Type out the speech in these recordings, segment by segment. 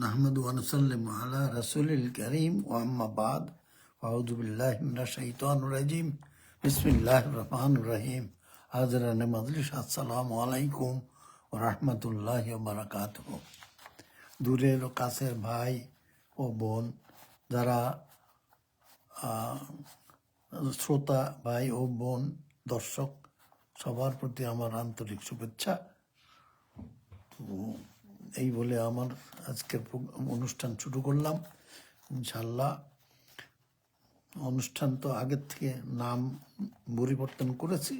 নাহমাদু ওয়া নুসাল্লিমু আলা রাসূলিল কারীম ওয়া আম্মা বাদ আউযু বিল্লাহি মিনাশ শাইতানির রাজীম বিসমিল্লাহির রহমানির রহিম হাজরানে মজলিস আসসালামু আলাইকুম ওয়া রাহমাতুল্লাহি ওয়া বারাকাতুহু। দূরের ও কাছের ভাই ও বোন যারা শ্রোতা ভাই ও বোন দর্শক সবার প্রতি আমার আন্তরিক শুভেচ্ছা। তো এই বলে আমার আজকের অনুষ্ঠান শুরু করলাম ইনশাল্লাহ। অনুষ্ঠান তো আগের থেকে নাম পরিবর্তন করেছি,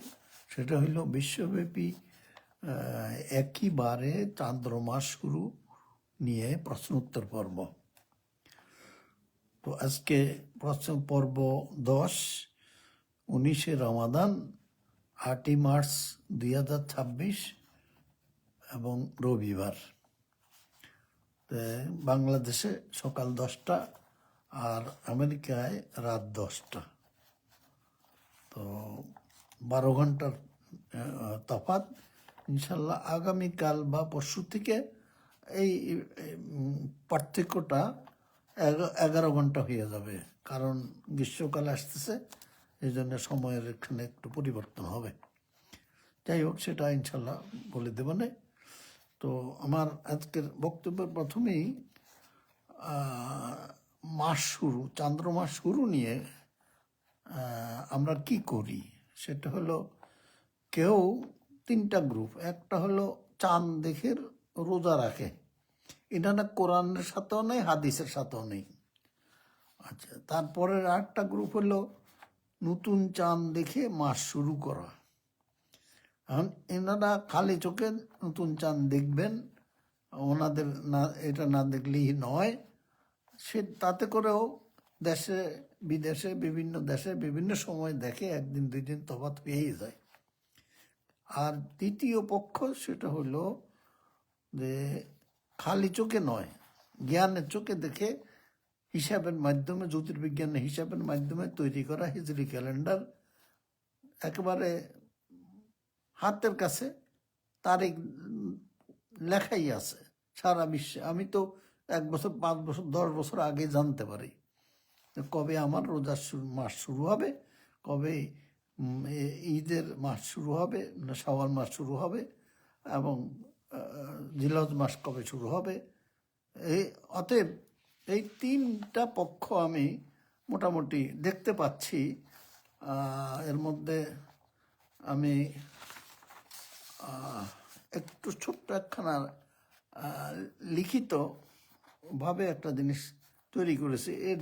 সেটা হইল বিশ্বব্যাপী একইবারে চান্দ্রমাস শুরু নিয়ে প্রশ্ন উত্তর পর্ব। তো আজকে প্রশ্ন পর্ব 10, 19শে রমাদান, 8ই মার্চ 2026 এবং রবিবার। বাংলাদেশে সকাল 10টা আর আমেরিকায় রাত 10টা। তো 12 ঘন্টার তফাৎ। ইনশাল্লাহ আগামীকাল বা পরশু থেকে এই পার্থক্যটা 11 ঘন্টা হয়ে যাবে, কারণ গ্রীষ্মকাল আসতেছে, এই জন্য সময়ের এখানে একটু পরিবর্তন হবে। যাই হোক, সেটা ইনশাল্লাহ বলে দেব না। তো আমার আজকের বক্তব্যের প্রথমেই মাস শুরু, চান্দ্রমাস শুরু নিয়ে আমরা কি করি সেটা হলো, কেউ 3টা গ্রুপ। একটা হলো চাঁদ দেখে রোজা রাখে, এটা না কোরআনের সাথেও নেই, হাদিসের সাথেও নেই। আচ্ছা, তারপরের আরেকটা গ্রুপ হলো নতুন চাঁদ দেখে মাস শুরু করা। এখন এনারা খালি চোখে নতুন চাঁদ দেখবেন, ওনাদের না এটা না দেখলেই নয়। সে তাতে করেও দেশে বিদেশে বিভিন্ন দেশে বিভিন্ন সময় দেখে, 1 দিন 2 দিন তফাৎ পেয়েই যায়। আর দ্বিতীয় পক্ষ সেটা হলো যে খালি চোখে নয়, জ্ঞানের চোখে দেখে, হিসাবের মাধ্যমে, জ্যোতির্বিজ্ঞানের হিসাবের মাধ্যমে তৈরি করা হিজরি ক্যালেন্ডার একেবারে হাতের কাছে, তারিখ লেখাই আছে সারা বিশ্বে। আমি তো 1 বছর, 5 বছর, 10 বছর আগে জানতে পারি কবে আমার রোজার মাস শুরু হবে, কবে ঈদের মাস শুরু হবে, না শাওয়াল মাস শুরু হবে, এবং জিলহজ মাস কবে শুরু হবে। অতএব এই 3টা পক্ষ আমি মোটামুটি দেখতে পাচ্ছি। এর মধ্যে আমি একটু ছোট্ট একখানা লিখিতভাবে একটা জিনিস তৈরি করেছি এই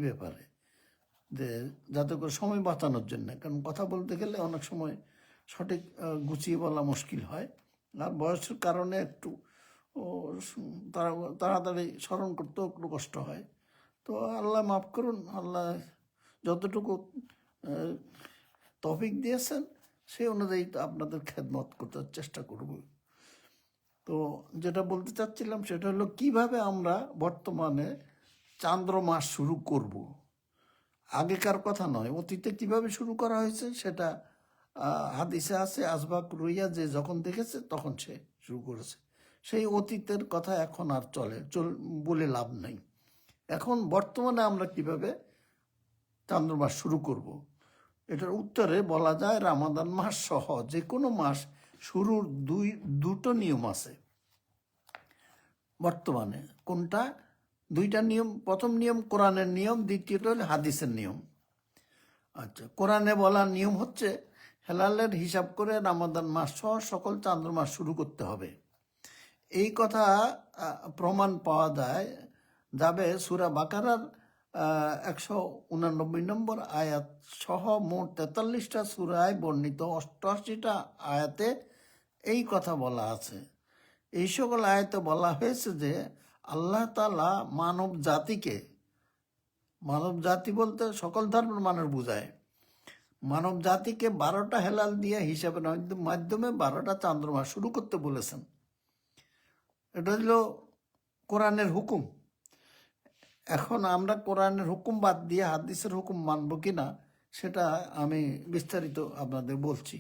ব্যাপারে, যে যাতে করে সময় বাঁচানোর জন্য। কারণ কথা বলতে গেলে অনেক সময় সঠিক গুছিয়ে বলা মুশকিল হয়, আর বয়সের কারণে একটু তাড়াতাড়ি স্মরণ করতেও একটু কষ্ট হয়। তো আল্লাহ মাফ করুন, আল্লাহ যতটুকু তৌফিক দিয়েছেন সেই অনুযায়ী আপনাদের খেদমত করতে চেষ্টা করব। তো যেটা বলতে চাচ্ছিলাম সেটা হলো, কিভাবে আমরা বর্তমানে চান্দ্রমাস শুরু করব। আগেকার কথা নয়, অতীতে কিভাবে শুরু করা হয়েছে সেটা হাদিসে আছে। আসবাক রুইয়া যে যখন দেখেছে তখন সে শুরু করেছে। সেই অতীতের কথা এখন আর বলে লাভ নেই। এখন বর্তমানে আমরা কিভাবে চান্দ্রমাস শুরু করব, এটার উত্তরে বলা যায় রমাদান মাস সহ যে কোনো মাস শুরুর 2টো নিয়ম আছে বর্তমানে। কোনটা? 2টা নিয়ম। প্রথম নিয়ম কোরআনের নিয়ম, দ্বিতীয়টা হলো হাদিসের নিয়ম। আচ্ছা, কোরআনে বলা নিয়ম হচ্ছে হেলালের হিসাব করে রমাদান মাস সহ সকল চান্দ্রমাস শুরু করতে হবে। এই কথা প্রমাণ পাওয়া যাবে সূরা বাকারার 189 নম্বর আয়াত সহ মোট 43টা সূরায় বর্ণিত 88টা আয়াতে এই কথা বলা আছে। এই সকল আয়াতে বলা হয়েছে যে আল্লাহ তাআলা মানব জাতি বলতে সকল ধর্মের মানুষ বোঝায়, মানব জাতিকে 12টা হেলাল দিয়ে হিসাবের মাধ্যমে 12টা চান্দ্রমাস শুরু করতে বলেছেন। এটা হলো কোরআনের হুকুম। এখন আমরা কোরআনের হুকুম বাদ দিয়ে হাদিসের হুকুম মানব কিনা সেটা আমি বিস্তারিত আপনাদের বলছি।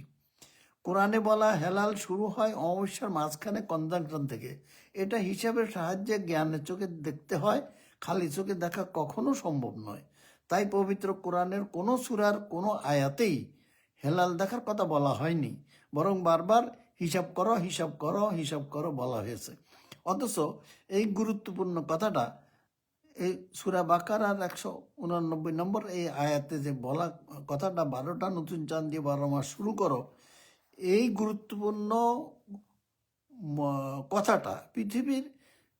কোরআনে বলা হেলাল শুরু হয় অমাবস্যার মাঝখানে কনজাংশন থেকে। এটা হিসাবের সাহায্যে জ্ঞানের চোখে দেখতে হয়, খালি চোখে দেখা কখনো সম্ভব নয়। তাই পবিত্র কোরআনের কোনো সূরার কোনো আয়াতেই হেলাল দেখার কথা বলা হয়নি, বরং বারবার হিসাব করো, হিসাব করো, হিসাব করো বলা হয়েছে। অথচ এই গুরুত্বপূর্ণ কথাটা এই সূরা বাকারার 189 নম্বর এই আয়াতে যে বলা কথাটা, 12টা নতুন চাঁদ দিয়ে 12 মাস শুরু করো, এই গুরুত্বপূর্ণ কথাটা পৃথিবীর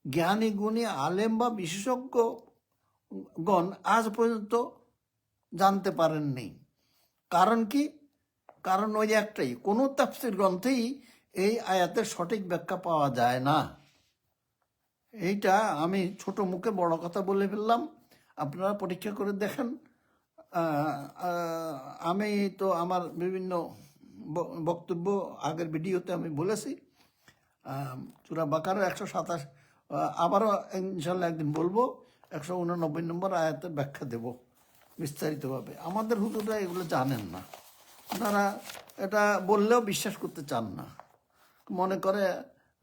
জ্ঞানী গুণী আলেম বা বিশেষজ্ঞগণ আজ পর্যন্ত জানতে পারেননি। কারণ কি? কারণ ওই একটাই, কোনো তাফসীর গ্রন্থেই এই আয়াতের সঠিক ব্যাখ্যা পাওয়া যায় না। এইটা আমি ছোট মুখে বড় কথা বলে ফেললাম, আপনারা পরীক্ষা করে দেখেন। আমি তো আমার বিভিন্ন বক্তব্য আগের ভিডিওতে আমি বলেছি। সূরা বাকারার 127, আবারও ইনশাল্লাহ একদিন বলবো, 189 নম্বর আয়াতের ব্যাখ্যা দেব বিস্তারিতভাবে। আমাদের হুজুররা এগুলো জানেন না, ওনারা এটা বললেও বিশ্বাস করতে চান না। মনে করে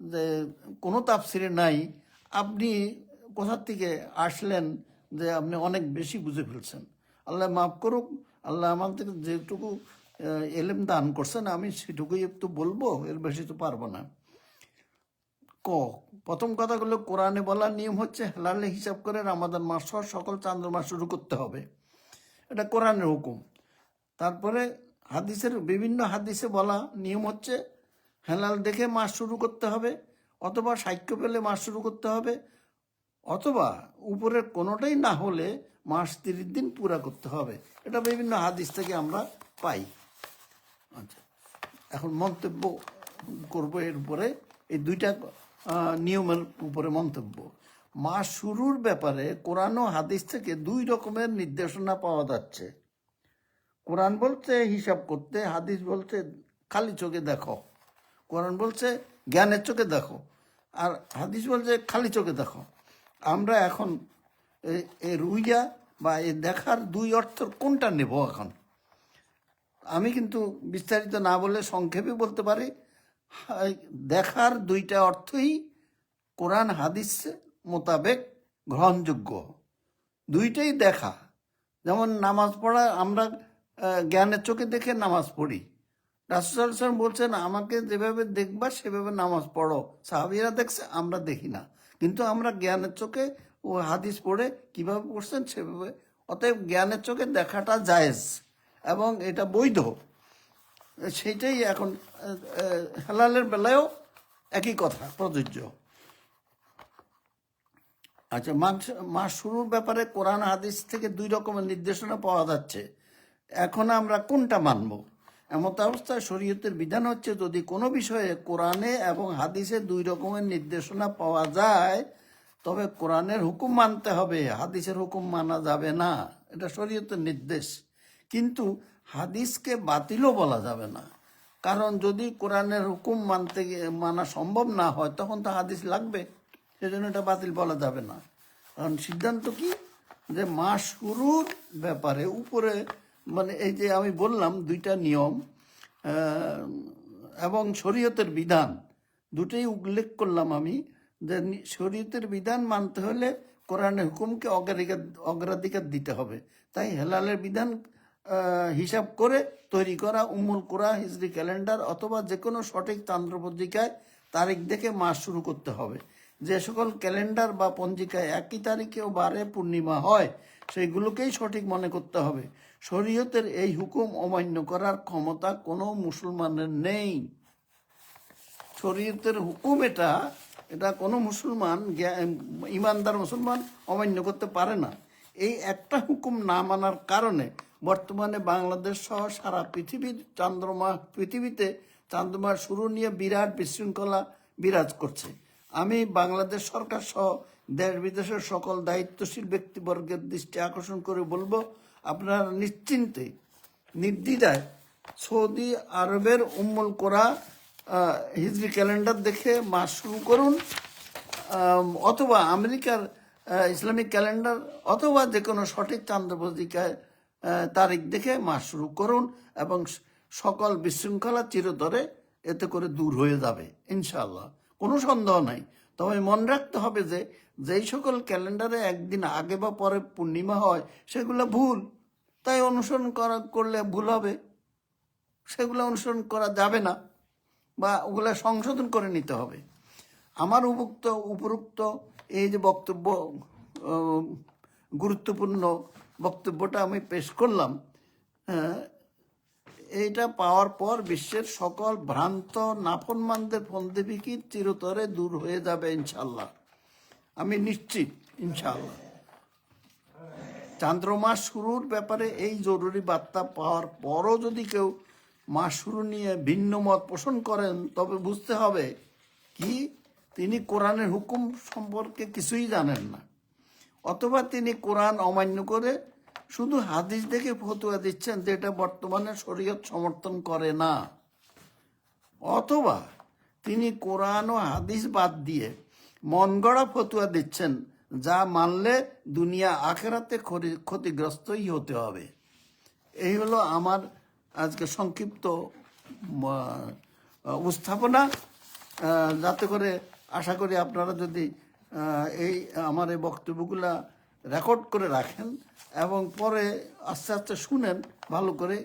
যে কোনো তাফসিরে নাই, আপনি কোথা থেকে আসলেন যে আপনি অনেক বেশি বুঝে ফেলছেন। আল্লাহ মাফ করুক, আল্লাহ আমাদের যেটুকু এলেম দান করছেন আমি সেটুকুই একটু বলবো, এর বেশি তো পারবো না। প্রথম কথাগুলো, কোরআনে বলার নিয়ম হচ্ছে হেলালে হিসাব করে রামাদান মাস সহ সকল চান্দ্রমাস শুরু করতে হবে, এটা কোরআনের হুকুম। তারপরে বিভিন্ন হাদিসে বলা নিয়ম হচ্ছে হেলাল দেখে মাস শুরু করতে হবে, অথবা সাক্ষ্য পেলে মাস শুরু করতে হবে, অথবা উপরের কোনোটাই না হলে মাস 30 দিন পুরা করতে হবে। এটা বিভিন্ন হাদিস থেকে আমরা পাই। আচ্ছা, এখন মন্তব্য করব এর উপরে, এই দুইটা নিয়মের উপরে মন্তব্য। মাস শুরুর ব্যাপারে কোরআন ও হাদিস থেকে 2 রকমের নির্দেশনা পাওয়া যাচ্ছে। কোরআন বলছে হিসাব করতে, হাদিস বলছে খালি চোখে দেখো। কোরআন বলছে জ্ঞানের চোখে দেখো, আর হাদিস বলছে খালি চোখে দেখো। আমরা এখন এই রুইয়া বা এই দেখার 2 অর্থের কোনটা নেব? এখন আমি কিন্তু বিস্তারিত না বলে সংক্ষেপে বলতে পারি, দেখার 2টা অর্থই কোরআন হাদিস মোতাবেক গ্রহণযোগ্য। 2টাই দেখা। যেমন নামাজ পড়া, আমরা জ্ঞানের চোখে দেখে নামাজ পড়ি। রাসূল সাল্লাল্লাহু আলাইহি ওয়াসাল্লাম বলছেন আমাকে যেভাবে দেখবা সেভাবে নামাজ পড়ো। সাহাবীরা দেখছে, আমরা দেখি না, কিন্তু আমরা জ্ঞানের চোখে ও হাদিস পড়ে কিভাবে পড়ছেন সেভাবে। অতএব জ্ঞানের চোখে দেখাটা জায়েজ এবং এটা বৈধ। সেইটাই এখন হেলালের বেলায়ও একই কথা প্রযোজ্য। আচ্ছা, মাস শুরুর ব্যাপারে কোরআন হাদিস থেকে 2 রকমের নির্দেশনা পাওয়া যাচ্ছে। এখন আমরা কোনটা মানব? এমত অবস্থায় শরীয়তের বিধান হচ্ছে, যদি কোনো বিষয়ে কোরআনে এবং হাদিসে 2 রকমের নির্দেশনা পাওয়া যায়, তবে কোরআনের হুকুম মানতে হবে, হাদিসের হুকুম মানা যাবে না। এটা শরীয়তের নির্দেশ। কিন্তু হাদিসকে বাতিলও বলা যাবে না, কারণ যদি কোরআনের হুকুম মানা সম্ভব না হয় তখন তো হাদিস লাগবে, সেজন্য এটা বাতিল বলা যাবে না। কারণ সিদ্ধান্ত কি, যে মাস শুরুর ব্যাপারে উপরে মানে এই যে আমি বললাম 2টা নিয়ম এবং শরীয়তের বিধান, দুটোই উল্লেখ করলাম আমি, যে শরীয়তের বিধান মানতে হলে কোরআনের হুকুমকে অগ্রাধিকার দিতে হবে। তাই হেলালের বিধান হিসাব করে তৈরি করা উম্মুল কুরা, হিজরি ক্যালেন্ডার অথবা যে কোনো সঠিক চান্দ্রপঞ্জিকায় তারিখ দেখে মাস শুরু করতে হবে। যে সকল ক্যালেন্ডার বা পঞ্জিকায় একই তারিখে ও বারে পূর্ণিমা হয় সেইগুলোকেই সঠিক মনে করতে হবে। শরীয়তের এই হুকুম অমান্য করার ক্ষমতা কোনো মুসলমানের নেই। শরীয়তের হুকুম এটা কোনো মুসলমান, ইমানদার মুসলমান অমান্য করতে পারে না। এই একটা হুকুম না মানার কারণে বর্তমানে বাংলাদেশ সহ সারা পৃথিবীতে চান্দ্রমা শুরু নিয়ে বিরাট বিশৃঙ্খলা বিরাজ করছে। আমি বাংলাদেশ সরকার সহ দেশ বিদেশের সকল দায়িত্বশীল ব্যক্তিবর্গের দৃষ্টি আকর্ষণ করে বলবো, আপনারা নিশ্চিন্তে নির্দ্বিধায় সৌদি আরবের উম্মুল কোরা হিজরি ক্যালেন্ডার দেখে মাস শুরু করুন, অথবা আমেরিকার ইসলামিক ক্যালেন্ডার অথবা যে কোনো সঠিক চান্দ্রপঞ্জিকায় তারিখ দেখে মাস শুরু করুন এবং সকল বিশৃঙ্খলা চিরতরে এতে করে দূর হয়ে যাবে ইনশাআল্লাহ, কোনো সন্দেহ নাই। তবে মনে রাখতে হবে যে যেই সকল ক্যালেন্ডারে একদিন আগে বা পরে পূর্ণিমা হয় সেগুলো ভুল, তাই অনুসরণ করলে ভুল হবে, সেগুলো অনুসরণ করা যাবে না বা ওগুলা সংশোধন করে নিতে হবে। আমার উপরোক্ত এই যে বক্তব্য, গুরুত্বপূর্ণ বক্তব্যটা আমি পেশ করলাম, এইটা পাওয়ার পর বিশ্বের সকল ভ্রান্ত নাফরমানদের ফন্দিফিকির চিরতরে দূর হয়ে যাবে ইনশাল্লাহ, আমি নিশ্চিত ইনশাল্লাহ। চান্দ্রমাস শুরুর ব্যাপারে এই জরুরি বার্তা পাওয়ার পরও যদি কেউ মাস শুরু নিয়ে ভিন্ন মত পোষণ করেন, তবে বুঝতে হবে কি তিনি কোরআনের হুকুম সম্পর্কে কিছুই জানেন না, অথবা তিনি কোরআন অমান্য করে শুধু হাদিস দেখে ফতুয়া দিচ্ছেন যেটা বর্তমানে শরীয়ত সমর্থন করে না, অথবা তিনি কোরআন ও হাদিস বাদ দিয়ে মন গড়া ফতুয়া দিচ্ছেন যা মানলে দুনিয়া আখেরাতে ক্ষতিগ্রস্তই হতে হবে। এই হলো আমার আজকে সংক্ষিপ্ত উপস্থাপনা, যাতে করে আশা করি আপনারা যদি এই আমার এই বক্তব্যগুলা রেকর্ড করে রাখেন এবং পরে আস্তে আস্তে শুনেন ভালো করে,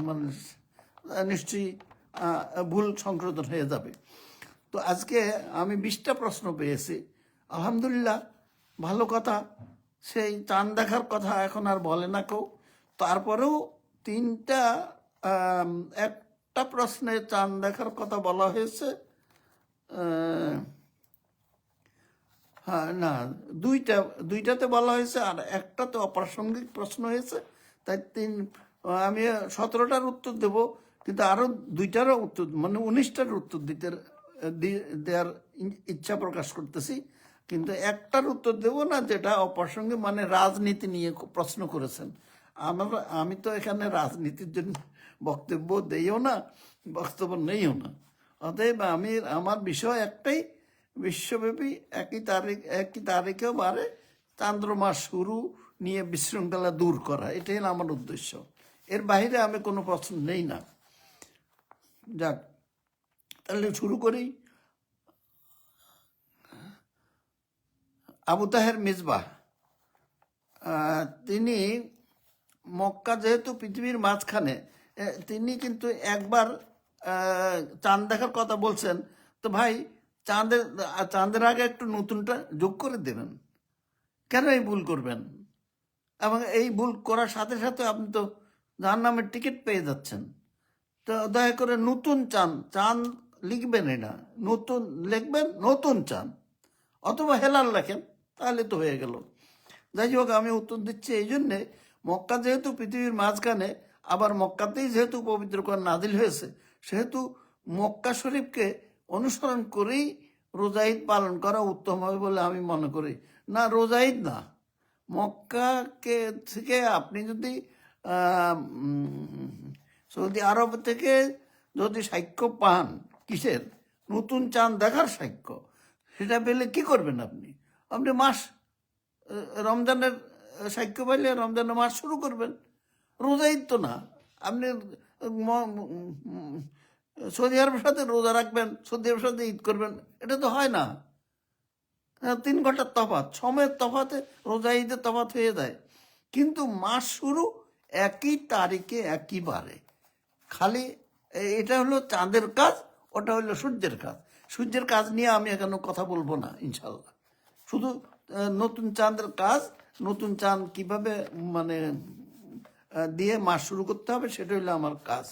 মানে নিশ্চয়ই ভুল সংশোধন হয়ে যাবে। তো আজকে আমি 20টা প্রশ্ন পেয়েছি, আলহামদুলিল্লাহ, ভালো কথা। সেই চাঁদ দেখার কথা এখন আর বলে না কেউ, তারপরেও একটা প্রশ্নে চাঁদ দেখার কথা বলা হয়েছে, হ্যাঁ না, দুইটাতে বলা হয়েছে আর একটাতে অপ্রাসঙ্গিক প্রশ্ন হয়েছে, তাই আমি 17টার উত্তর দেব, কিন্তু আরও 2টারও উত্তর, মানে 19টার উত্তর দেওয়ার ইচ্ছা প্রকাশ করতেছি, কিন্তু একটার উত্তর দেব না যেটা অপ্রাসঙ্গিক, মানে রাজনীতি নিয়ে প্রশ্ন করেছেন। আমি তো এখানে রাজনীতির জন্য বক্তব্য দেইও না, বক্তব্য নেইও না। অতএব আমার বিষয় একটাই, বিশ্বব্যাপী একই তারিখেও বারে চান্দ্রমাস শুরু নিয়ে বিশৃঙ্খলা দূর করা, এটাই আমার উদ্দেশ্য। এর বাইরে আমি কোনো প্রশ্ন নেই না। যাক, তাহলে শুরু করি। আবু তাহের মিসবাহ, তিনি মক্কা যেহেতু পৃথিবীর মাঝখানে, তিনি কিন্তু একবার চাঁদ দেখার কথা বলছেন, তো ভাই চাঁদের আগে একটু নতুনটা যোগ করে দেবেন, কেন এই ভুল করবেন? এবং এই ভুল করার সাথে সাথে আপনি তো জাহান্নামের টিকিট পেয়ে যাচ্ছেন। তো দয়া করে নতুন চাঁদ লিখবেন, এটা নতুন লিখবেন, নতুন চাঁদ, অথবা হেলাল লেখেন, তাহলে তো হয়ে গেল। যাই হোক, আমি উত্তর দিচ্ছি এই জন্যে, মক্কা যেহেতু পৃথিবীর মাঝখানে, আবার মক্কাতেই যেহেতু পবিত্র কোরআন নাজিল হয়েছে, সেহেতু মক্কা শরীফকে অনুসরণ করেই রোজা ঈদ পালন করা উত্তম হবে বলে আমি মনে করি। না, রোজা ঈদ না, মক্কাকে থেকে আপনি যদি সৌদি আরব থেকে যদি সাক্ষ্য পান, কিসের? নতুন চাঁদ দেখার সাক্ষ্য, সেটা পেলে কি করবেন আপনি? আপনি রমজানের সাক্ষ্য পাইলে রমজানের মাস শুরু করবেন। রোজা ঈদ তো না, আপনি সৌদি আরবের সাথে রোজা রাখবেন, সৌদি আরবের সাথে ঈদ করবেন, এটা তো হয় না। 3 ঘন্টার তফাৎ, সময়ের তফাতে রোজা ঈদের তফাৎ হয়ে যায়, কিন্তু মাস শুরু একই তারিখে একই বারে। খালি এটা হলো চাঁদের কাজ, ওটা হলো সূর্যের কাজ। সূর্যের কাজ নিয়ে আমি এখনো কথা বলবো না ইনশাল্লাহ, শুধু নতুন চাঁদের কাজ, নতুন চাঁদ কিভাবে মানে দিয়ে মাস শুরু করতে হবে, সেটা হলো আমার কাজ।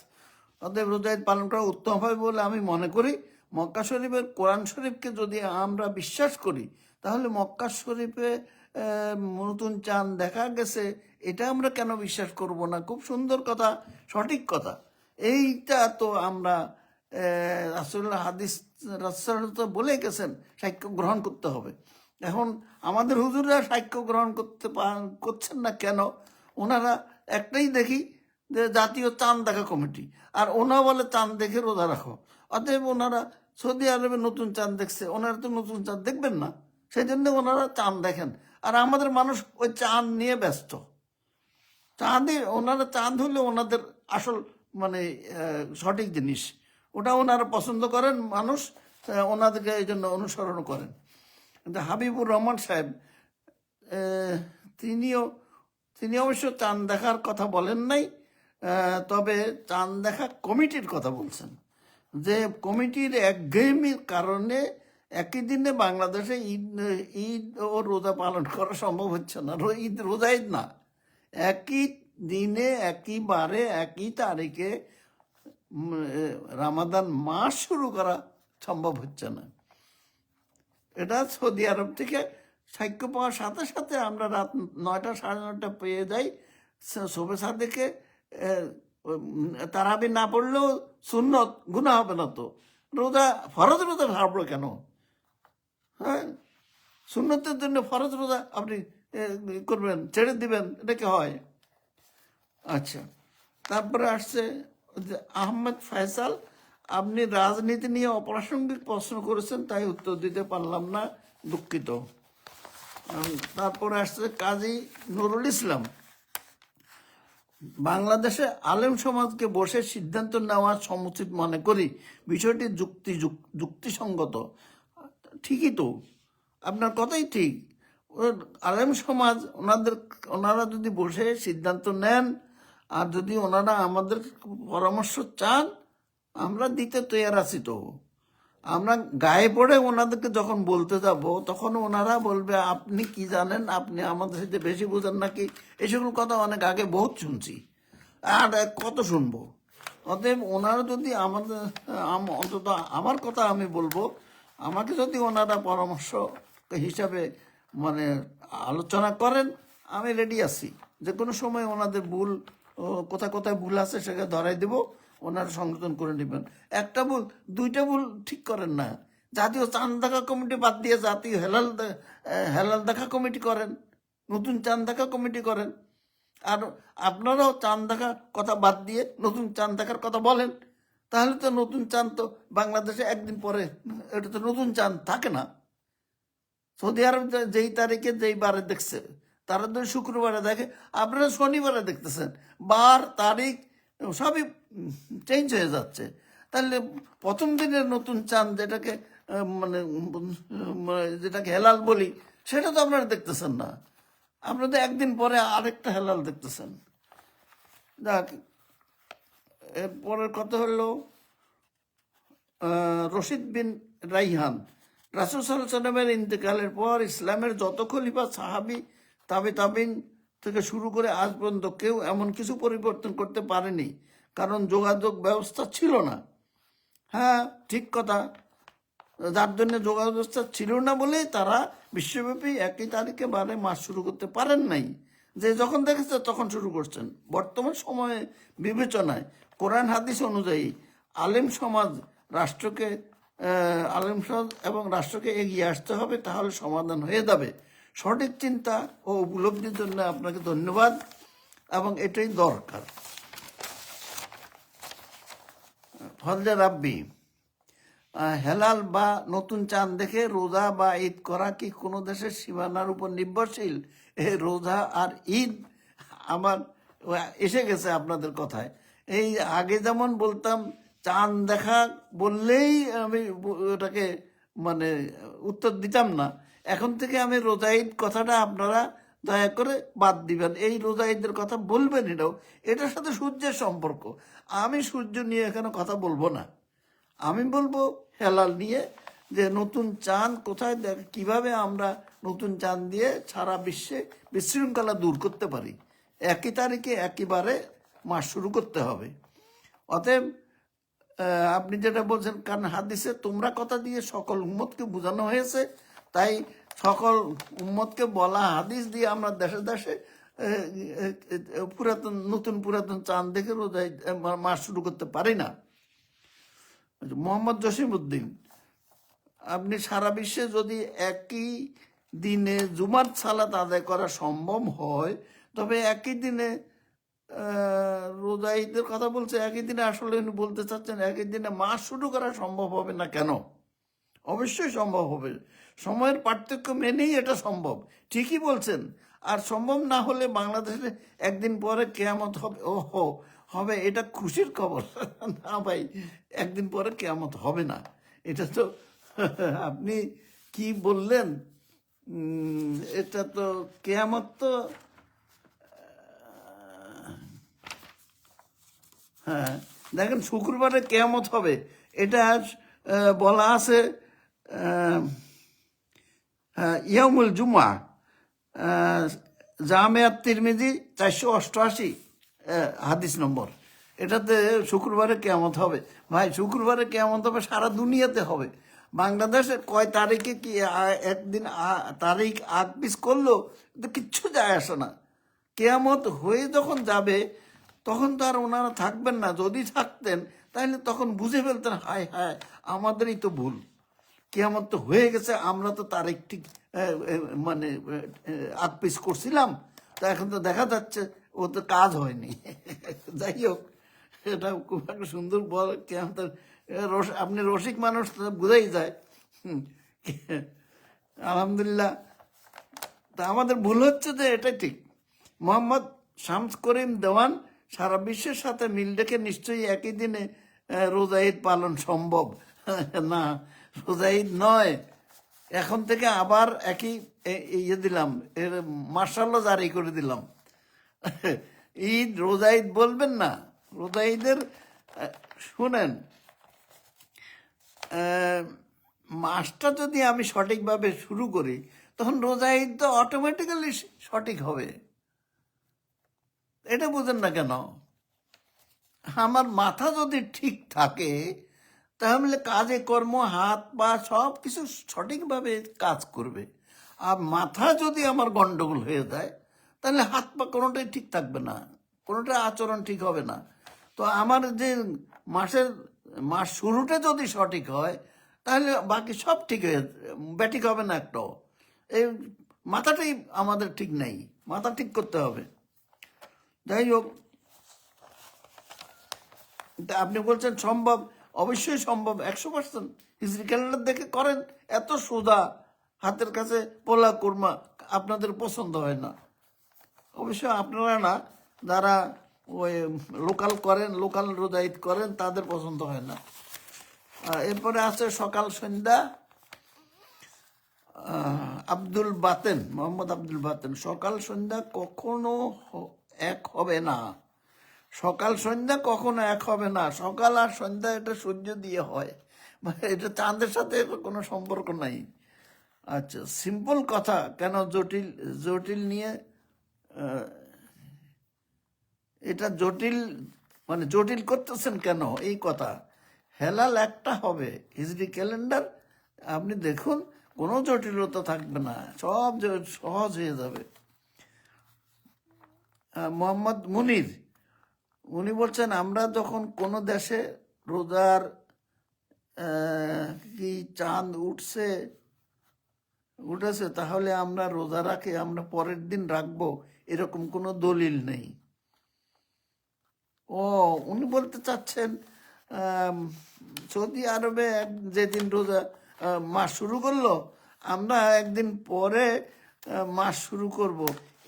অতএব রোজা ঈদ পালন করা উত্তম হবে বলে আমি মনে করি। মক্কা শরীফের কোরআন শরীফকে যদি আমরা বিশ্বাস করি, তাহলে মক্কা শরীফে নতুন চাঁদ দেখা গেছে, এটা আমরা কেন বিশ্বাস করব না? খুব সুন্দর কথা, সঠিক কথা। এইটা তো আমরা রাসূলুল্লাহ হাদিস রাসূল তো বলে গেছেন সাক্ষ্য গ্রহণ করতে হবে। এখন আমাদের হুজুররা সাক্ষ্য গ্রহণ করছেন না কেন? ওনারা একটাই দেখি যে জাতীয় চাঁদ দেখা কমিটি, আর ওনা বলে চাঁদ দেখে রোজা রাখো। অতএব ওনারা সৌদি আরবে নতুন চাঁদ দেখছে, ওনারা তো নতুন চাঁদ দেখবেন না, সেই জন্য ওনারা চাঁদ দেখেন। আর আমাদের মানুষ ওই চাঁদ নিয়ে ব্যস্ত। ওনারা চাঁদ হলে ওনাদের আসল মানে সঠিক জিনিস, ওটা ওনারা পছন্দ করেন, মানুষ ওনাদেরকে এই জন্য অনুসরণ করেন। কিন্তু হাবিবুর রহমান সাহেব তিনিও তিনি অবশ্য চাঁদ দেখার কথা বলেন নাই, তবে চাঁদ দেখা কমিটির কথা বলছেন, যে কমিটির একঘেয়েমির কারণে একই দিনে বাংলাদেশে ঈদ ও রোজা পালন করা সম্ভব হচ্ছে না। রোজা ঈদ না, একই দিনে একই বারে একই তারিখে রামাদান মাস শুরু করা সম্ভব হচ্ছে না। এটা সৌদি আরব থেকে সাক্ষ্য পাওয়ার সাথে সাথে আমরা রাত 9টা 9:30 পেয়ে যাই। শোবে সাদেকে তারাবি না পড়লেও সুন্নত গুনাহ হবে না তো, রোজা ফরজ রোজা ছাড়বো কেন? হ্যাঁ, সুন্নতের জন্য ফরজ রোজা আপনি করবেন, ছেড়ে দিবেন, এটা কি হয়? আচ্ছা, তারপরে আসছে আহমেদ ফয়সাল, আপনি রাজনীতি নিয়ে অপ্রাসঙ্গিক প্রশ্ন করেছেন, তাই উত্তর দিতে পারলাম না, দুঃখিত। তারপরে আসছে কাজী নুরুল ইসলাম, বাংলাদেশে আলেম সমাজকে বসে সিদ্ধান্ত নেওয়া সমুচিত মনে করি, বিষয়টি যুক্তিসঙ্গত। ঠিকই তো, আপনার কথাই ঠিক। আলেম সমাজ ওনারা যদি বসে সিদ্ধান্ত নেন, আর যদি ওনারা আমাদের পরামর্শ চান, আমরা দিতে তৈরি আছি। তো আমরা গায়ে পড়ে ওনাদেরকে যখন বলতে যাব, তখন ওনারা বলবে আপনি কি জানেন, আপনি আমাদের সাথে বেশি বোঝেন নাকি, এই সকল কথা অনেক আগে বহুত শুনছি, আর কত শুনবো। অতএব ওনারা যদি আমাদের, অন্তত আমার কথা আমি বলবো, আমাকে যদি ওনারা পরামর্শ হিসাবে মানে আলোচনা করেন, আমি রেডি আছি। যে কোনো সময় ওনাদের ভুল কোথায় কোথায় ভুল আছে সেটা ধরাই দেব, ওনারা সংশোধন করে নেবেন। একটা ভুল, দুইটা ভুল ঠিক করেন না। জাতীয় চাঁদ দেখা কমিটি বাদ দিয়ে জাতীয় হেলাল দেখা কমিটি করেন, নতুন চাঁদ দেখা কমিটি করেন। আর আপনারাও চাঁদ দেখার কথা বাদ দিয়ে নতুন চাঁদ দেখার কথা বলেন, তাহলে তো নতুন চাঁদ তো বাংলাদেশে একদিন পরে এটা তো নতুন চাঁদ থাকে না। সৌদি আরব যেই তারিখে যেই বারে দেখছে, তারা তো শুক্রবারে দেখে, আপনারা শনিবারে দেখতেছেন, বার তারিখ সবই চেঞ্জ হয়ে যাচ্ছে। তাহলে প্রথম দিনের নতুন চাঁদ যেটাকে যেটাকে হেলাল বলি, সেটা তো আপনারা দেখতেছেন না, আপনারা তো একদিন পরে আরেকটা হেলাল দেখতেছেন। যাক, এরপরের কথা হলো রশিদ বিন রাইহান, রাসূল সাল্লাল্লাহু আলাইহি ওয়াসাল্লামের ইন্তেকালের পর ইসলামের যত খলিফা, সাহাবী, তাবিন থেকে শুরু করে আজ পর্যন্ত কেউ এমন কিছু পরিবর্তন করতে পারেনি, কারণ যোগাযোগ ব্যবস্থা ছিল না। হ্যাঁ, ঠিক কথা, যার জন্য যোগাযোগ ব্যবস্থা ছিল না বলেই তারা বিশ্বব্যাপী একই তারিখে বারে মাস শুরু করতে পারেন নাই। যে যখন দেখেছে তখন শুরু করছেন। বর্তমান সময়ে বিবেচনায় কোরআন হাদিস অনুযায়ী আলেম সমাজ এবং রাষ্ট্রকে এগিয়ে আসতে হবে, তাহলে সমাধান হয়ে যাবে। সঠিক চিন্তা ও উপলব্ধির জন্য আপনাকে ধন্যবাদ, এবং এটাই দরকার। ফজলে রাব্বি, হেলাল বা নতুন চাঁদ দেখে রোজা বা ঈদ করা কি কোনো দেশের সীমানার উপর নির্ভরশীল? এই রোজা আর ঈদ আমার এসে গেছে আপনাদের কথায়। এই আগে যেমন বলতাম চাঁদ দেখা বললেই আমি ওটাকে মানে উত্তর দিতাম না, এখন থেকে আমি রোজা ঈদ কথাটা আপনারা দয়া করে বাদ দিবেন। এই রোজা ঈদের কথা বলবেন, এটার সাথে সূর্যের সম্পর্ক। আমি সূর্য নিয়ে এখানে কথা বলবো না, আমি বলবো হেলাল নিয়ে, যে নতুন চাঁদ কোথায় কিভাবে আমরা নতুন চাঁদ দিয়ে সারা বিশ্বে বিশৃঙ্খলা দূর করতে পারি। একই তারিখে একইবারে মাস শুরু করতে হবে। অতএব আপনি যেটা বলছেন, কারণ হাদিসে তোমরা কথা দিয়ে সকল উম্মতকে বোঝানো হয়েছে, তাই সকল উম্মতকে বলা হাদিস দিয়ে আমরা দেশে দেশে পুরাতন চাঁদ দেখে রোজা মাস শুরু করতে পারি না। মোহাম্মদ জসিমউদ্দিন, আপনি সারা বিশ্বে যদি একই দিনে জুমার সালাত আদায় করা সম্ভব হয়, তবে একই দিনে রোজা ঈদের কথা বলছে, একই দিনে আসলে উনি বলতে চাচ্ছেন একই দিনে মাস শুরু করা সম্ভব হবে না কেন? অবশ্যই সম্ভব হবে, সময়ের পার্থক্য মেনেই এটা সম্ভব, ঠিকই বলছেন। আর সম্ভব না হলে বাংলাদেশে একদিন পরে কেয়ামত হবে, হবে, এটা খুশির খবর। না ভাই, একদিন পরে কেয়ামত হবে না, এটা তো আপনি কি বললেন। এটা তো কেয়ামত তো, হ্যাঁ দেখেন শুক্রবারে কেয়ামত হবে, এটা বলা আছে ইয়ামুল জুমা, জামিয়াত তিরমিজি 488 হাদিস নম্বর। এটাতে শুক্রবারে কেয়ামত হবে। ভাই শুক্রবারে কেয়ামত হবে, সারা দুনিয়াতে হবে। বাংলাদেশে কয় তারিখে কি একদিন তারিখ আগ পিছ করলো তো কিচ্ছু যায় আসে না। কেয়ামত হয়ে যখন যাবে তখন তো আর ওনারা থাকবেন না। যদি থাকতেন তাহলে তখন বুঝে ফেলতেন, হায় হায় আমাদেরই তো ভুল, কেয়ামত তো হয়ে গেছে, আমরা তো তারিখ ঠিক মানে আকপিস করছিলাম, তো এখন তো দেখা যাচ্ছে ও তো কাজ হয়নি। যাই হোক, এটা খুব একটা সুন্দর বল কেয়ামত। আপনি রসিক মানুষ তো বোঝাই যায়। আলহামদুলিল্লাহ, তা আমাদের ভুল হচ্ছে যে এটাই ঠিক। মোহাম্মদ শামস করিম দেওয়ান, সারা বিশ্বের সাথে মিল রেখে নিশ্চয়ই একই দিনে রোজা ঈদ পালন সম্ভব। না, রোজা ঈদ নয়, এখন থেকে আবার একই ইয়ে দিলাম, এর মার্শাল্লাহ জারি করে দিলাম। ঈদ রোজা ঈদ বলবেন না, রোজা ঈদের শুনেন, মাসটা যদি আমি সঠিকভাবে শুরু করি তখন রোজা ঈদ তো অটোমেটিক্যালি সঠিক হবে। এটা বুঝেন না কেন? আমার মাথা যদি ঠিক থাকে তাহলে কাজে কর্ম হাত পা সব কিছু সঠিকভাবে কাজ করবে। আর মাথা যদি আমার গন্ডগোল হয়ে যায় তাহলে হাত পা কোনোটাই ঠিক থাকবে না, কোনোটা আচরণ ঠিক হবে না। তো আমার যে মাস শুরুটা যদি সঠিক হয় তাহলে বাকি সব ঠিক হয়ে ব্যাটিক হবে না একটাও। এই মাথাটাই আমাদের ঠিক নেই, মাথা ঠিক করতে হবে। যাই হোক, তা আপনি বলছেন সম্ভব, অবশ্যই সম্ভব, 100%। হিজরি ক্যালেন্ডার দেখে করেন, এত সোজা, হাতের কাছে পোলা কুরমা, আপনাদের পছন্দ হয় না অবশ্যই, আপনারা না, যারা ওই লোকাল করেন, লোকাল রোজা ঈদ করেন তাদের পছন্দ হয় না। এরপরে আছে সকাল সন্ধ্যা, আব্দুল বাতেন, মোহাম্মদ আব্দুল বাতেন, সকাল সন্ধ্যা কখনো এক হবে না। সকাল সন্ধ্যা কখনো এক হবে না। সকাল আর সন্ধ্যা এটা সূর্য দিয়ে হয়, মানে এটা চাঁদের সাথে কোনো সম্পর্ক নাই। আচ্ছা, সিম্পল কথা কেন জটিল জটিল নিয়ে, এটা জটিল মানে জটিল করতেছেন কেন এই কথা? হেলাল একটা হবে, হিজরি ক্যালেন্ডার আপনি দেখুন, কোনো জটিলতা থাকবে না, সব সহজ হয়ে যাবে। মোহাম্মদ মুনির, উনি বলছেন আমরা যখন কোনো দেশে রোজার কি চাঁদ উঠেছে তাহলে আমরা রোজা রাখে আমরা পরের দিন রাখবো, এরকম কোনো দলিল নেই। ও, উনি বলতে চাচ্ছেন সৌদি আরবে যেদিন রোজা মাস শুরু করলো আমরা একদিন পরে মাস শুরু করব,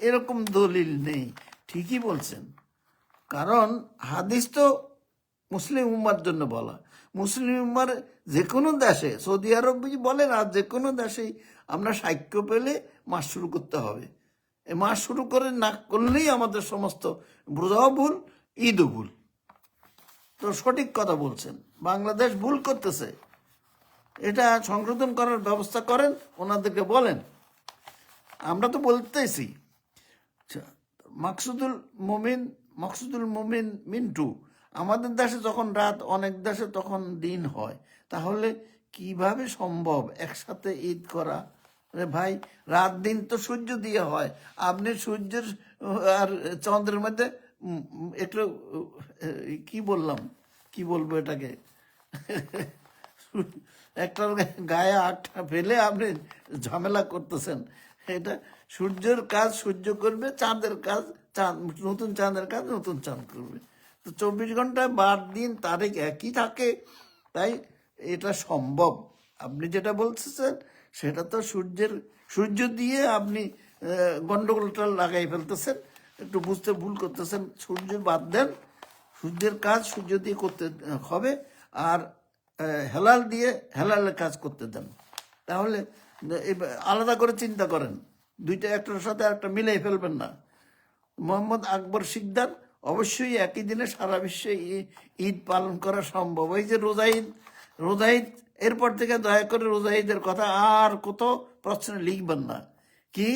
এরকম দলিল নেই। ঠিকই বলছেন, কারণ হাদিস তো মুসলিম উম্মার জন্য বলা। মুসলিম উম্মার যে কোনো দেশে, সৌদি আরব বলেন আর যে কোনো দেশেই আমরা সাক্ষ্য পেলে মাস শুরু করতে হবে। এই মাস শুরু করে না করলেই আমাদের সমস্ত রোজাও ভুল, ঈদও ভুল। তো সঠিক কথা বলছেন, বাংলাদেশ ভুল করতেছে, এটা সংশোধন করার ব্যবস্থা করেন, ওনাদেরকে বলেন। আমরা তো বলতেছি। মকসুদুল মুমিন মিন্টু, আমাদের দেশে যখন রাত, অনেক দেশে তখন দিন হয়, তাহলে কিভাবে সম্ভব একসাথে ঈদ করা? ভাই, রাত দিন তো সূর্য দিয়ে হয়, আপনি সূর্যের আর চন্দ্রের মধ্যে একটু কি বললাম, কি বলবো এটাকে, একটার গায়ে আটটা ফেলে আপনি ঝামেলা করতেছেন। এটা সূর্যের কাজ সূর্য করবে, চাঁদের কাজ চাঁদ, নতুন চাঁদের কাজ নতুন চাঁদ করবে। তো 24 ঘন্টায় 12 দিন তারিখ একই থাকে, তাই এটা সম্ভব। আপনি যেটা বলতেছেন সেটা তো সূর্য দিয়ে আপনি গন্ডগোলটা লাগাই ফেলতেছেন, একটু বুঝতে ভুল করতেছেন। সূর্য বাদ দেন, সূর্যের কাজ সূর্য দিয়ে করতে হবে, আর হেলাল দিয়ে হেলালের কাজ করতে দেন। তাহলে আলাদা করে চিন্তা করেন, দুইটা একটার সাথে একটা মিলাই ফেলবেন না। মোহাম্মদ আকবর শিকদার, অবশ্যই একই দিনে সারা বিশ্বে ঈদ পালন করা সম্ভব। এই যে রোজা ঈদ, রোজা ঈদ, এরপর থেকে দয়া করে রোজা ঈদের কথা আর কত প্রশ্নে লিখবেন না। কি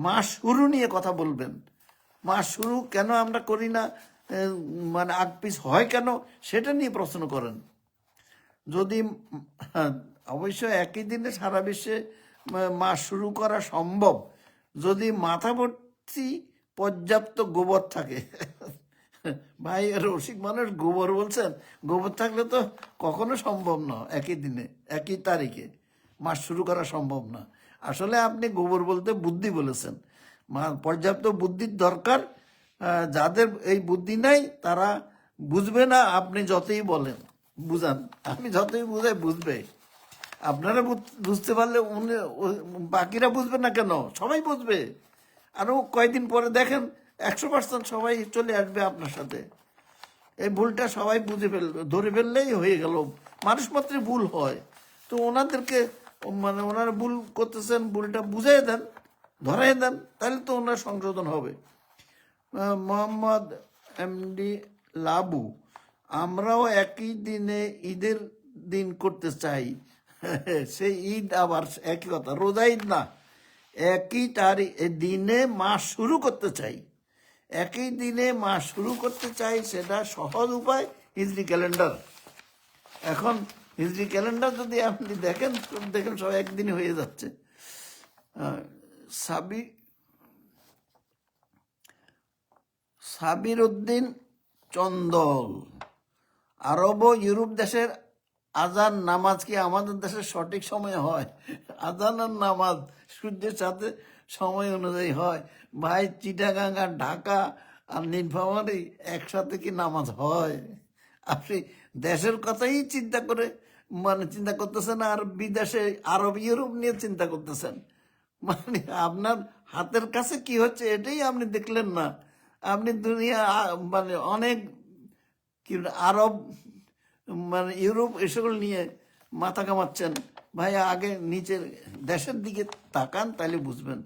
মাস শুরু নিয়ে কথা বলবেন, মাস শুরু কেন আমরা করি না, মানে আগ পিছ হয় কেন, সেটা নিয়ে প্রশ্ন করেন। যদি অবশ্য একই দিনে সারা বিশ্বে মাস শুরু করা সম্ভব যদি মাথা ভর্তি পর্যাপ্ত গোবর থাকে। ভাই রসিক মানুষ গোবর বলছেন, গোবর থাকলে তো কখনো সম্ভব না একই দিনে একই তারিখে মাস শুরু করা সম্ভব না। আসলে আপনি গোবর বলতে বুদ্ধি বলেছেন, পর্যাপ্ত বুদ্ধির দরকার। যাদের এই বুদ্ধি নাই তারা বুঝবে না, আপনি যতই বলেন বুঝান, আমি যতই বুঝাই বুঝবে। আপনারা বুঝতে পারলে বাকিরা বুঝবে না কেন? সবাই বুঝবে। আরও কয়েকদিন পরে দেখেন 100% সবাই চলে আসবে আপনার সাথে। এই ভুলটা সবাই বুঝে ধরে ফেললেই হয়ে গেল। মানুষ মাত্রই ভুল হয়, তো ওনাদেরকে মানে ওনারা ভুল করতেছেন, ভুলটা বুঝাই দেন, ধরাই দেন, তাহলে তো ওনার সংশোধন হবে। মোহাম্মদ এমডি লাবু, আমরাও একই দিনে ঈদের দিন করতে চাই। সেই ঈদ আবার একই কথা, রোজা ঈদ না, একই দিনে মাস শুরু করতে চাই, একই দিনে মাস শুরু করতে চাই। সেটা সহজ উপায় হিজরি ক্যালেন্ডার। এখন হিজরি ক্যালেন্ডার যদি আপনি দেখেন সব একদিনই হয়ে যাচ্ছে। সাবির উদ্দিন চন্দল, আরব ও ইউরোপ দেশের আজান নামাজ কি আমাদের দেশের সঠিক সময়ে হয়? আজান আর নামাজ সূর্যের সাথে সময় অনুযায়ী হয়। ভাই চিটাগাং আর ঢাকা আর নীলফামারী একসাথে কি নামাজ হয়? আপনি দেশের কথাই চিন্তা করে মানে চিন্তা করতেছেন, আর বিদেশে আরব ইউরোপ নিয়ে চিন্তা করতেছেন। মানে আপনার হাতের কাছে কি হচ্ছে এটাই আপনি দেখলেন না। আপনি দুনিয়া মানে অনেক কি আরব মানে ইউরোপ এসব নিয়ে মাথা কামাচ্ছেন। ভাই আগে নিচের দেশের দিকে তাকান, তাহলে বুঝবেন।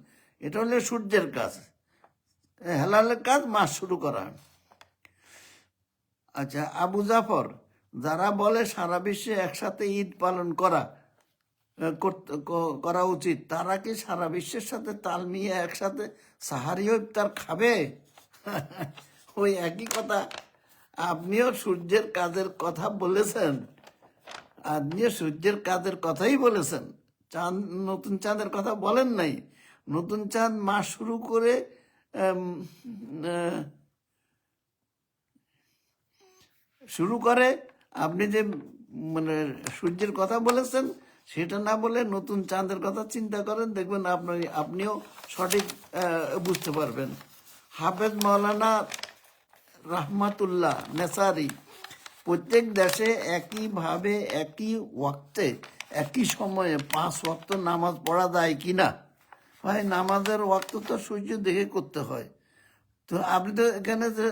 এটা হলো সূর্যের কাজ, হেলালের কাজ মাস শুরু করা। আচ্ছা, আবু জাফর, যারা বলে সারা বিশ্বে একসাথে ঈদ পালন করা উচিত, তারা কি সারা বিশ্বের সাথে তাল মিলিয়ে একসাথে সাহারি ইফতার খাবে? ওই একই কথা। আপনিও সূর্যের কাজের কথা বলেছেন, আপনিও সূর্যের কাজের কথাই বলেছেন, চাঁদ, নতুন চাঁদের কথা বলেন নাই। নতুন চাঁদ মাস শুরু করে আপনি যে মানে সূর্যের কথা বলেছেন সেটা না বলে নতুন চাঁদের কথা চিন্তা করেন, দেখবেন আপনিও সঠিক বুঝতে পারবেন। হাফেজ মাওলানা রাহমাতুল্লাহ নেসারি, প্রত্যেক দেশে একইভাবে একই ওয়াক্তে একই সময়ে 5 ওয়াক্ত নামাজ পড়া যায় কি না? ভাই নামাজের ওয়াক্ত তো সূর্য দেখে করতে হয়। তো আপনি তো এখানে যে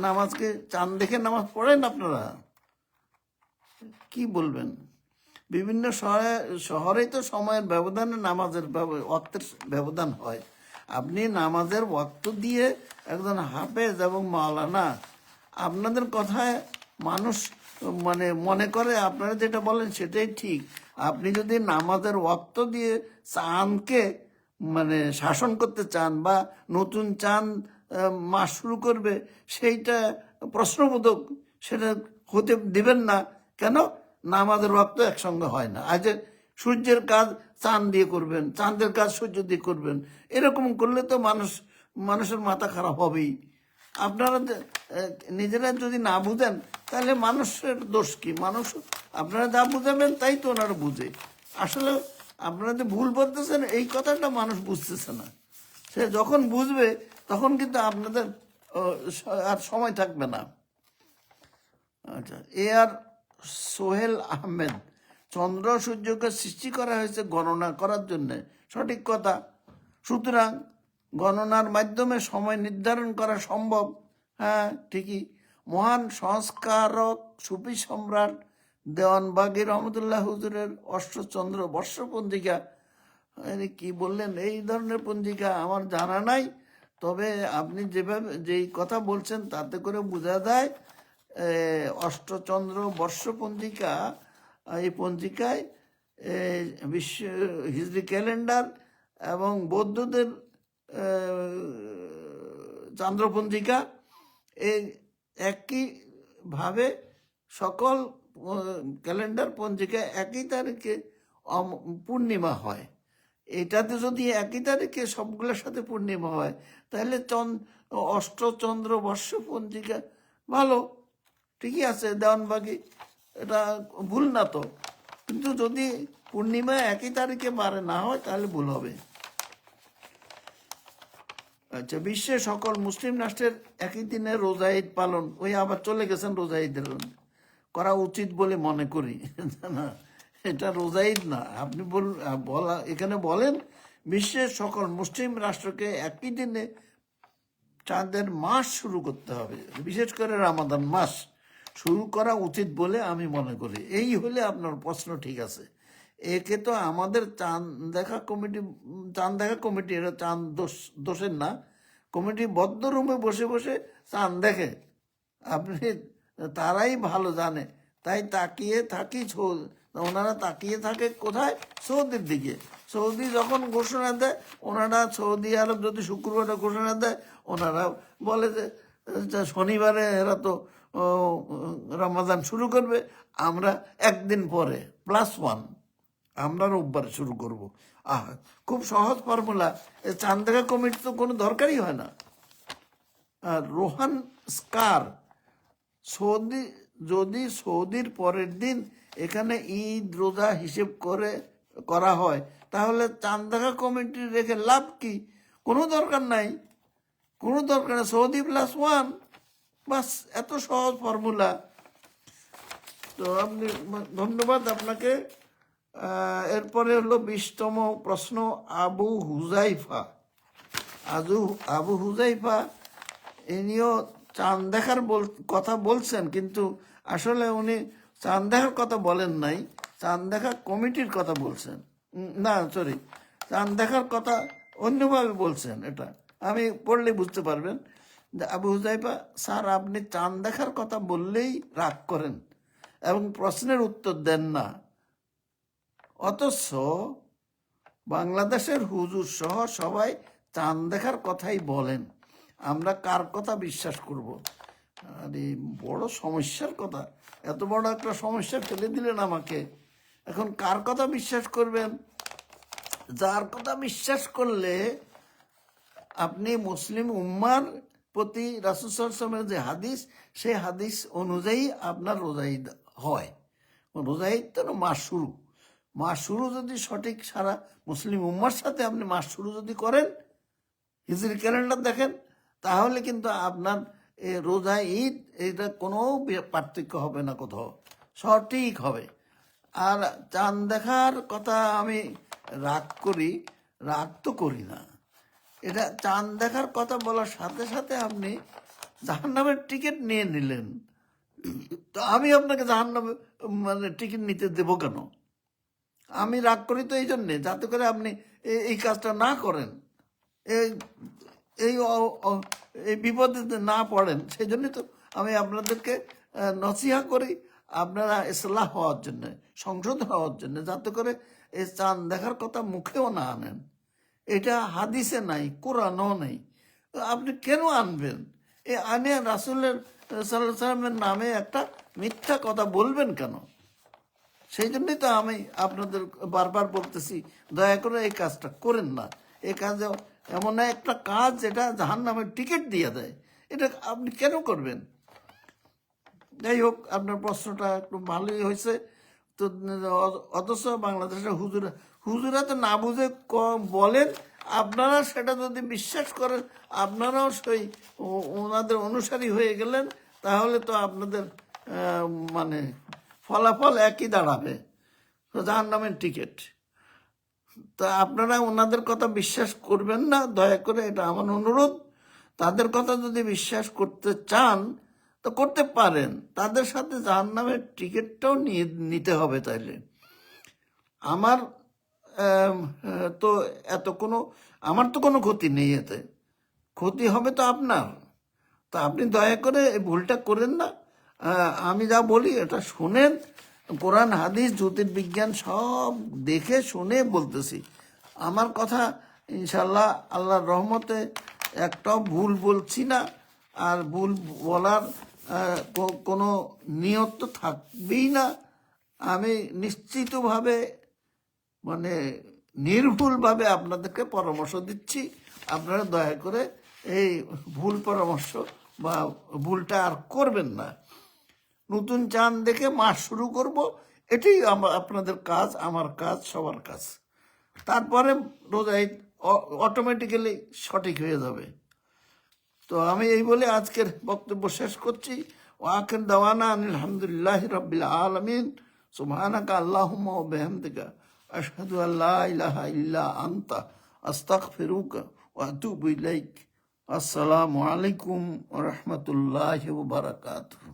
নামাজকে চাঁদ দেখে নামাজ পড়েন আপনারা, কি বলবেন? বিভিন্ন শহরেই তো সময়ের ব্যবধানে নামাজের ওয়াক্তের ব্যবধান হয়। আপনি নামাজের ওয়াক্ত দিয়ে একজন হাফেজ এবং মাওলানা, আপনাদের কথায় মানুষ মানে মনে করে আপনারা যেটা বলেন সেটাই ঠিক। আপনি যদি নামাজের ওয়াক্ত দিয়ে চাঁদকে মানে শাসন করতে চান বা নতুন চাঁদ মাস শুরু করবে সেইটা প্রশ্নবোধক, সেটা হতে দিবেন না। কেন? নামাজের ওয়াক্ত একসঙ্গে হয় না। আজ সূর্যের কাজ চাঁদ দিয়ে করবেন, চাঁদের কাজ সূর্য দিয়ে করবেন, এরকম করলে তো মানুষের মাথা খারাপ হবেই। আপনারা নিজেরা যদি না বুঝেন তাহলে মানুষের দোষ কি? মানুষ আপনারা যা বুঝাবেন তাই তো ওনারা বুঝে। আসলে আপনারা যে ভুল বলতেছেন এই কথাটা মানুষ বুঝতেছে না। সে যখন বুঝবে তখন কিন্তু আপনাদের আর সময় থাকবে না। আচ্ছা, আর সোহেল আহমেদ, চন্দ্র সূর্যকে সৃষ্টি করা হয়েছে গণনা করার জন্য, সঠিক কথা। সুতরাং গণনার মাধ্যমে সময় নির্ধারণ করা সম্ভব। হ্যাঁ ঠিকই, মহান সংস্কারক সুফি সম্রাট দেওয়ানবাগী রহমতুল্লাহ হুজুরের অষ্টচন্দ্র বর্ষ পঞ্জিকা, কি বললেন, এই ধরনের পঞ্জিকা আমার জানা নাই। তবে আপনি যেভাবে যেই কথা বলছেন তাতে করে বোঝা যায় অষ্টচন্দ্র বর্ষ পঞ্জিকা, এই পঞ্জিকায় বিশ্ব হিজরি ক্যালেন্ডার এবং বৌদ্ধদের চান্দ্রপঞ্জিকা এই একইভাবে সকল ক্যালেন্ডার পঞ্জিকায় একই তারিখে পূর্ণিমা হয়। এটাতে যদি একই তারিখে সবগুলোর সাথে পূর্ণিমা হয় তাহলে অষ্টচন্দ্র বর্ষ পঞ্জিকা ভালো, ঠিকই আছে দেওয়ানবাগী, এটা ভুল না তো। কিন্তু যদি পূর্ণিমা একই তারিখে বারে না হয় তাহলে ভুল হবে। আচ্ছা, বিশ্বের সকল মুসলিম রাষ্ট্রের একই দিনে রোজা ঈদ পালন, ওই আবার চলে গেছেন রোজা ঈদের করা উচিত বলে মনে করি। না, এটা রোজা ঈদ না। আপনি বলা এখানে বলেন বিশ্বের সকল মুসলিম রাষ্ট্রকে একই দিনে চাঁদের মাস শুরু করতে হবে, বিশেষ করে রামাদান মাস শুরু করা উচিত বলে আমি মনে করি। এই হলে আপনার প্রশ্ন ঠিক আছে। একে তো আমাদের চাঁদ দেখা কমিটি, এটা চাঁদ দোষের না, কমিটি বদ্ধ রুমে বসে বসে চাঁদ দেখে, আপনি তারাই ভালো জানে, তাই তাকিয়ে থাকি। ওনারা তাকিয়ে থাকে কোথায়? সৌদির দিকে। সৌদি যখন ঘোষণা দেয়, ওনারা সৌদি আরব যদি শুক্রবারে ঘোষণা দেয়, ওনারা বলে যে শনিবারে এরা তো রমাদান শুরু করবে, আমরা একদিন পরে +1 আমরা রোববার শুরু করব। খুব সহজ ফর্মুলা। চাঁদ দেখা কমিটি তো কোনো দরকারই হয় না। রোহান স্কার, যদি সৌদির পরের দিন এখানে ঈদ রোজা হিসেব করা হয় তাহলে চাঁদ দেখা কমিটি রেখে লাভ কি? কোনো দরকার নাই, কোনো দরকার নেই। সৌদি +1, বাস, এত সহজ ফর্মুলা। তো আপনি, ধন্যবাদ আপনাকে। এরপরে হলো 20তম প্রশ্ন, আবু হুজাইফা ইনিও চাঁদ দেখার কথা বলছেন, কিন্তু আসলে উনি চাঁদ দেখার কথা বলেন নাই, চাঁদ দেখা কমিটির কথা বলছেন। না সরি, চাঁদ দেখার কথা অন্যভাবে বলছেন। এটা আমি পড়লে বুঝতে পারবেন। আবু হুজাইফা, স্যার আপনি চাঁদ দেখার কথা বললেই রাগ করেন এবং প্রশ্নের উত্তর দেন না, অথচ বাংলাদেশের হুজুর সহ সবাই চাঁদ দেখার কথাই বলেন, আমরা কার কথা বিশ্বাস করব? আরে বড় সমস্যার কথা, এত বড় একটা সমস্যা ফেলে দিলেন আমাকে। এখন কার কথা বিশ্বাস করবেন? যার কথা বিশ্বাস করলে আপনি মুসলিম উম্মার প্রতি রাসূল সাল্লাল্লাহু আলাইহি ওয়াসাল্লামের যে হাদিস, সেই হাদিস অনুযায়ী আপনার রোজা ঈদ হয়। রোজা ঈদ তো মাস শুরু যদি সঠিক সারা মুসলিম উম্মার সাথে আপনি মাস শুরু যদি করেন, হিজরি ক্যালেন্ডার দেখেন, তাহলে কিন্তু আপনার রোজা ঈদ এটা কোনো পার্থক্য হবে না, কোথাও সঠিক হবে। আর চাঁদ দেখার কথা আমি রাগ তো করি না। এটা চাঁদ দেখার কথা বলার সাথে সাথে আপনি জাহান্নামের টিকিট নিয়ে নিলেন, তো আমি আপনাকে জাহান্নামে টিকিট নিতে দেব কেন? আমি রাগ করি তো এই জন্যে, যাতে করে আপনি এই কাজটা না করেন, এই এই বিপদে না পড়েন। সেই জন্যই তো আমি আপনাদেরকে নসিহা করি, আপনারা ইসলাহ হওয়ার জন্যে, সংশোধন হওয়ার জন্যে, যাতে করে এই চাঁদ দেখার কথা মুখেও না আনেন। এটা হাদিসে নাই, কোরআনও নেই, আপনি কেন আনবেন? আনে রাসূলের সাল্লাল্লাহু আলাইহি ওয়াসাল্লামের নামে একটা মিথ্যা কথা বলবেন কেন? সেই জন্যই তো আমি আপনাদের বারবার বলতেছি, দয়া করে এই কাজটা করেন না। এই কাজে এমন একটা কাজ যেটা জাহান্নামের টিকিট দিয়ে দেয়, এটা আপনি কেন করবেন? যাই হোক, আপনার প্রশ্নটা একটু ভালোই হয়েছে। তো অথচ বাংলাদেশের হুজুরা তো না বুঝে বলেন, আপনারা সেটা যদি বিশ্বাস করেন, আপনারাও সেই ওনাদের অনুসারী হয়ে গেলেন, তাহলে তো আপনাদের মানে ফলাফল একই দাঁড়াবে, জাহান্নামের টিকিট। তা আপনারা ওনাদের কথা বিশ্বাস করবেন না, দয়া করে, এটা আমার অনুরোধ। তাদের কথা যদি বিশ্বাস করতে চান তো করতে পারেন, তাদের সাথে জাহান্নামের টিকিটটাও নিতে হবে তাইলে। আমার তো আমার তো কোনো ক্ষতি নেই, এতে ক্ষতি হবে তো আপনার। তা আপনি দয়া করে এই ভুলটা করেন না। আমি যা বলি এটা শুনেন, কোরআন হাদিস জ্যোতির্বিজ্ঞান সব দেখে শুনে বলতেছি। আমার কথা ইনশাল্লাহ আল্লাহর রহমতে একটাও ভুল বলছি না, আর ভুল বলার কোনো নিয়ত তো থাকবেই না। আমি নিশ্চিতভাবে মানে নির্ভুলভাবে আপনাদেরকে পরামর্শ দিচ্ছি। আপনারা দয়া করে এই ভুল পরামর্শ বা ভুলটা আর করবেন না। নতুন চাঁদ দেখে মাস শুরু করব, এটাই আপনাদের কাজ, আমার কাজ, সবার কাজ। তারপরে রোজা ঈদ অটোমেটিক্যালি সঠিক হয়ে যাবে। তো আমি এই বলে আজকের বক্তব্য শেষ করছি। ওয়াখির দাওয়ানা আলহামদুলিল্লাহি রাব্বিল আলামিন। সুবহানাকা আল্লাহুম্মা ওয়া বিহামদিকা আশহাদু আল্লা ইলাহা ইল্লা আনতা আস্তাগফিরুকা ওয়া আতুবু ইলাইক। আসসালামু আলাইকুম ওয়া রাহমাতুল্লাহি ওয়া বারাকাতুহু।